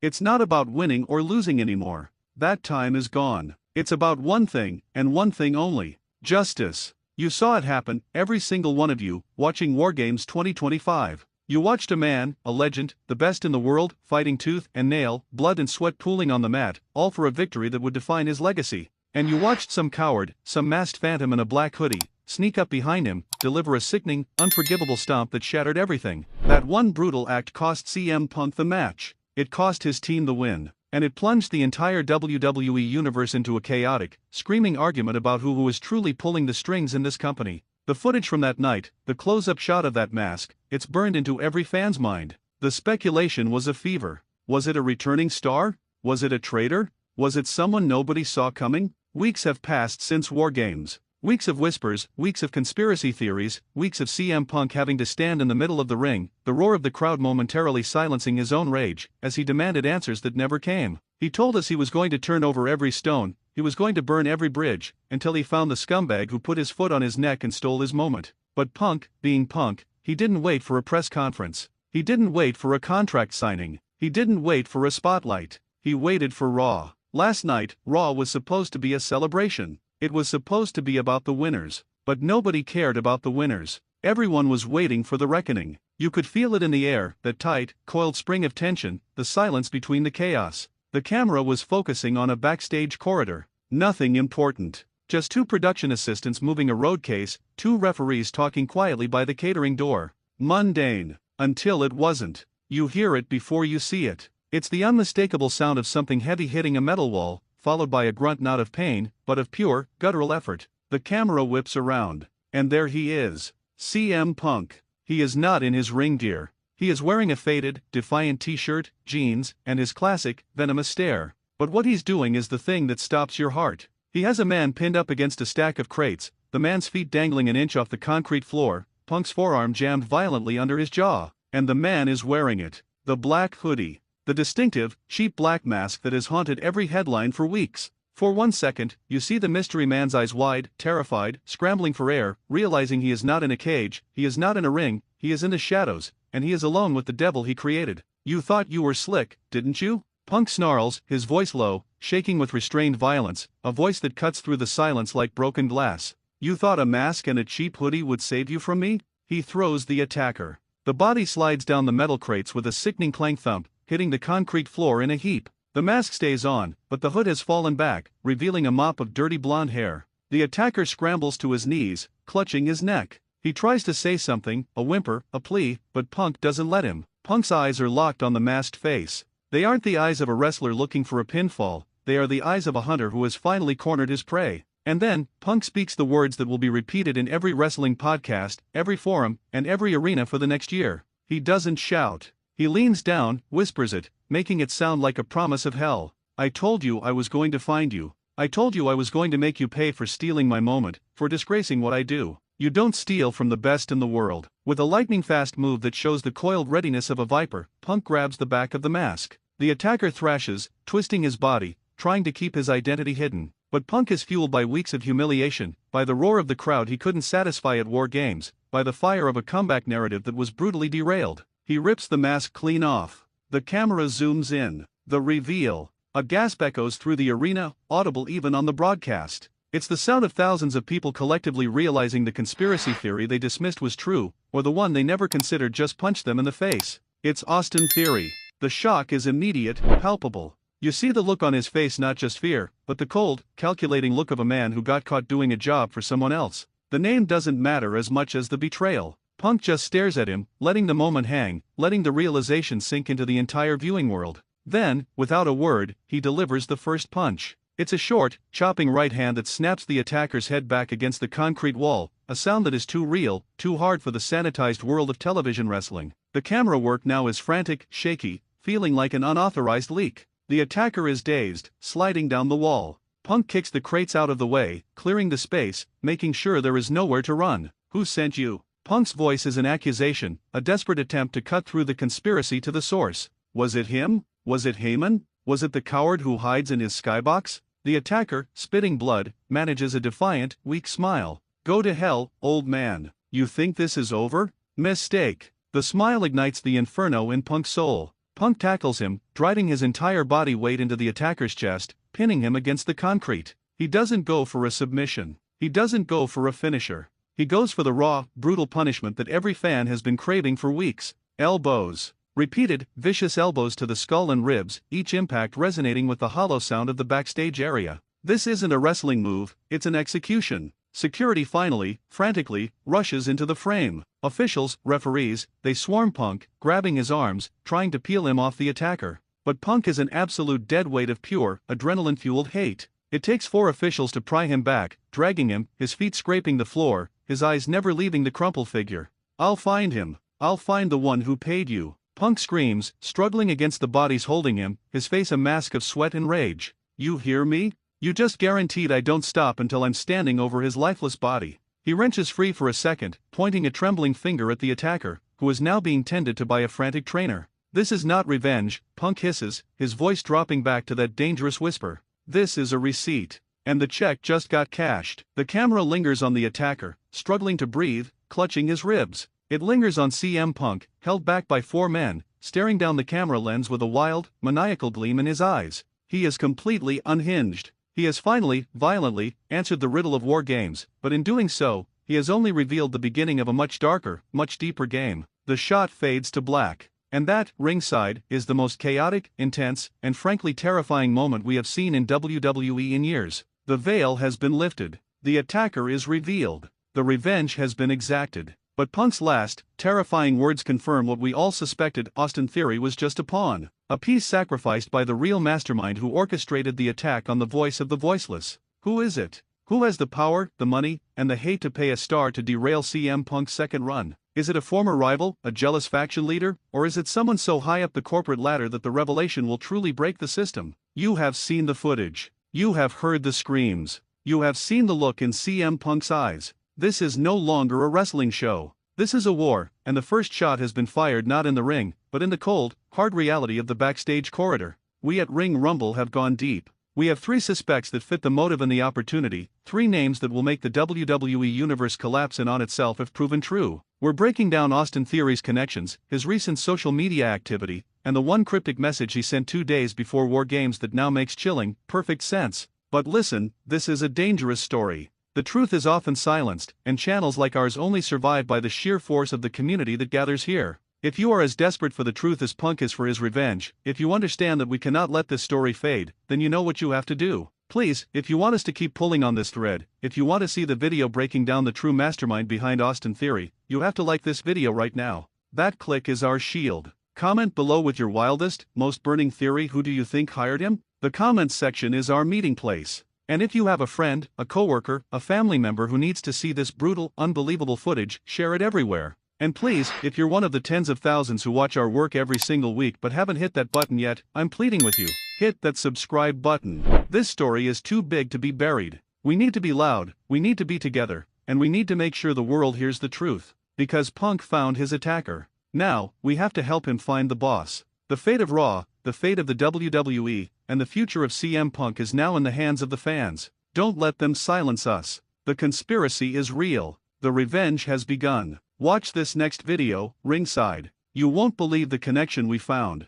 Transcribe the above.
It's not about winning or losing anymore. That time is gone. It's about one thing, and one thing only: justice. You saw it happen, every single one of you, watching War Games 2025. You watched a man, a legend, the best in the world, fighting tooth and nail, blood and sweat pooling on the mat, all for a victory that would define his legacy. And you watched some coward, some masked phantom in a black hoodie, sneak up behind him, deliver a sickening, unforgivable stomp that shattered everything. That one brutal act cost CM Punk the match. It cost his team the win. And it plunged the entire WWE universe into a chaotic, screaming argument about who was truly pulling the strings in this company. The footage from that night, the close-up shot of that mask, it's burned into every fan's mind. The speculation was a fever. Was it a returning star? Was it a traitor? Was it someone nobody saw coming? Weeks have passed since War Games. Weeks of whispers, weeks of conspiracy theories, weeks of CM Punk having to stand in the middle of the ring, the roar of the crowd momentarily silencing his own rage, as he demanded answers that never came. He told us he was going to turn over every stone, he was going to burn every bridge, until he found the scumbag who put his foot on his neck and stole his moment. But Punk, being Punk, he didn't wait for a press conference. He didn't wait for a contract signing. He didn't wait for a spotlight. He waited for Raw. Last night, Raw was supposed to be a celebration. It was supposed to be about the winners. But nobody cared about the winners. Everyone was waiting for the reckoning. You could feel it in the air, that tight, coiled spring of tension, the silence between the chaos. The camera was focusing on a backstage corridor. Nothing important. Just two production assistants moving a road case, two referees talking quietly by the catering door. Mundane. Until it wasn't. You hear it before you see it. It's the unmistakable sound of something heavy hitting a metal wall, followed by a grunt not of pain, but of pure, guttural effort. The camera whips around. And there he is. CM Punk. He is not in his ring gear. He is wearing a faded, defiant t-shirt, jeans, and his classic, venomous stare. But what he's doing is the thing that stops your heart. He has a man pinned up against a stack of crates, the man's feet dangling an inch off the concrete floor, Punk's forearm jammed violently under his jaw. And the man is wearing it. The black hoodie. The distinctive, cheap black mask that has haunted every headline for weeks. For 1 second, you see the mystery man's eyes wide, terrified, scrambling for air, realizing he is not in a cage, he is not in a ring, he is in the shadows, and he is alone with the devil he created. You thought you were slick, didn't you? Punk snarls, his voice low, shaking with restrained violence, a voice that cuts through the silence like broken glass. You thought a mask and a cheap hoodie would save you from me? He throws the attacker. The body slides down the metal crates with a sickening clank thump, hitting the concrete floor in a heap. The mask stays on, but the hood has fallen back, revealing a mop of dirty blonde hair. The attacker scrambles to his knees, clutching his neck. He tries to say something, a whimper, a plea, but Punk doesn't let him. Punk's eyes are locked on the masked face. They aren't the eyes of a wrestler looking for a pinfall, they are the eyes of a hunter who has finally cornered his prey. And then, Punk speaks the words that will be repeated in every wrestling podcast, every forum, and every arena for the next year. He doesn't shout. He leans down, whispers it, making it sound like a promise of hell. I told you I was going to find you. I told you I was going to make you pay for stealing my moment, for disgracing what I do. You don't steal from the best in the world. With a lightning-fast move that shows the coiled readiness of a viper, Punk grabs the back of the mask. The attacker thrashes, twisting his body, trying to keep his identity hidden. But Punk is fueled by weeks of humiliation, by the roar of the crowd he couldn't satisfy at War Games, by the fire of a comeback narrative that was brutally derailed. He rips the mask clean off. The camera zooms in. The reveal. A gasp echoes through the arena, audible even on the broadcast. It's the sound of thousands of people collectively realizing the conspiracy theory they dismissed was true, or the one they never considered just punched them in the face. It's Austin Theory. The shock is immediate, palpable. You see the look on his face, not just fear, but the cold, calculating look of a man who got caught doing a job for someone else. The name doesn't matter as much as the betrayal. Punk just stares at him, letting the moment hang, letting the realization sink into the entire viewing world. Then, without a word, he delivers the first punch. It's a short, chopping right hand that snaps the attacker's head back against the concrete wall, a sound that is too real, too hard for the sanitized world of television wrestling. The camera work now is frantic, shaky, feeling like an unauthorized leak. The attacker is dazed, sliding down the wall. Punk kicks the crates out of the way, clearing the space, making sure there is nowhere to run. Who sent you? Punk's voice is an accusation, a desperate attempt to cut through the conspiracy to the source. Was it him? Was it Heyman? Was it the coward who hides in his skybox? The attacker, spitting blood, manages a defiant, weak smile. Go to hell, old man. You think this is over? Mistake. The smile ignites the inferno in Punk's soul. Punk tackles him, driving his entire body weight into the attacker's chest, pinning him against the concrete. He doesn't go for a submission. He doesn't go for a finisher. He goes for the raw, brutal punishment that every fan has been craving for weeks. Elbows. Repeated, vicious elbows to the skull and ribs, each impact resonating with the hollow sound of the backstage area. This isn't a wrestling move, it's an execution. Security finally, frantically, rushes into the frame. Officials, referees, they swarm Punk, grabbing his arms, trying to peel him off the attacker. But Punk is an absolute deadweight of pure, adrenaline-fueled hate. It takes 4 officials to pry him back, dragging him, his feet scraping the floor, his eyes never leaving the crumpled figure. "I'll find him. I'll find the one who paid you." Punk screams, struggling against the bodies holding him, his face a mask of sweat and rage. "You hear me? You just guaranteed I don't stop until I'm standing over his lifeless body." He wrenches free for a second, pointing a trembling finger at the attacker, who is now being tended to by a frantic trainer. "This is not revenge," Punk hisses, his voice dropping back to that dangerous whisper. "This is a receipt. And the check just got cashed." The camera lingers on the attacker, struggling to breathe, clutching his ribs. It lingers on CM Punk, held back by 4 men, staring down the camera lens with a wild, maniacal gleam in his eyes. He is completely unhinged. He has finally, violently, answered the riddle of war games, but in doing so, he has only revealed the beginning of a much darker, much deeper game. The shot fades to black. And that, ringside, is the most chaotic, intense, and frankly terrifying moment we have seen in WWE in years. The veil has been lifted. The attacker is revealed. The revenge has been exacted. But Punk's last, terrifying words confirm what we all suspected. Austin Theory was just a pawn. A piece sacrificed by the real mastermind who orchestrated the attack on the voice of the voiceless. Who is it? Who has the power, the money, and the hate to pay a star to derail CM Punk's second run? Is it a former rival, a jealous faction leader, or is it someone so high up the corporate ladder that the revelation will truly break the system? You have seen the footage. You have heard the screams. You have seen the look in CM Punk's eyes. This is no longer a wrestling show. This is a war, and the first shot has been fired not in the ring, but in the cold, hard reality of the backstage corridor. We at Ring Rumble have gone deep. We have 3 suspects that fit the motive and the opportunity, 3 names that will make the WWE Universe collapse in on itself if proven true. We're breaking down Austin Theory's connections, his recent social media activity, and the one cryptic message he sent 2 days before War Games that now makes chilling, perfect sense. But listen, this is a dangerous story. The truth is often silenced, and channels like ours only survive by the sheer force of the community that gathers here. If you are as desperate for the truth as Punk is for his revenge, if you understand that we cannot let this story fade, then you know what you have to do. Please, if you want us to keep pulling on this thread, if you want to see the video breaking down the true mastermind behind Austin Theory, you have to like this video right now. That click is our shield. Comment below with your wildest, most burning theory. Who do you think hired him? The comments section is our meeting place. And if you have a friend, a coworker, a family member who needs to see this brutal, unbelievable footage, share it everywhere. And please, if you're one of the tens of thousands who watch our work every single week but haven't hit that button yet, I'm pleading with you. Hit that subscribe button. This story is too big to be buried. We need to be loud, we need to be together, and we need to make sure the world hears the truth. Because Punk found his attacker. Now, we have to help him find the boss. The fate of Raw, the fate of the WWE, and the future of CM Punk is now in the hands of the fans. Don't let them silence us. The conspiracy is real. The revenge has begun. Watch this next video, ringside. You won't believe the connection we found.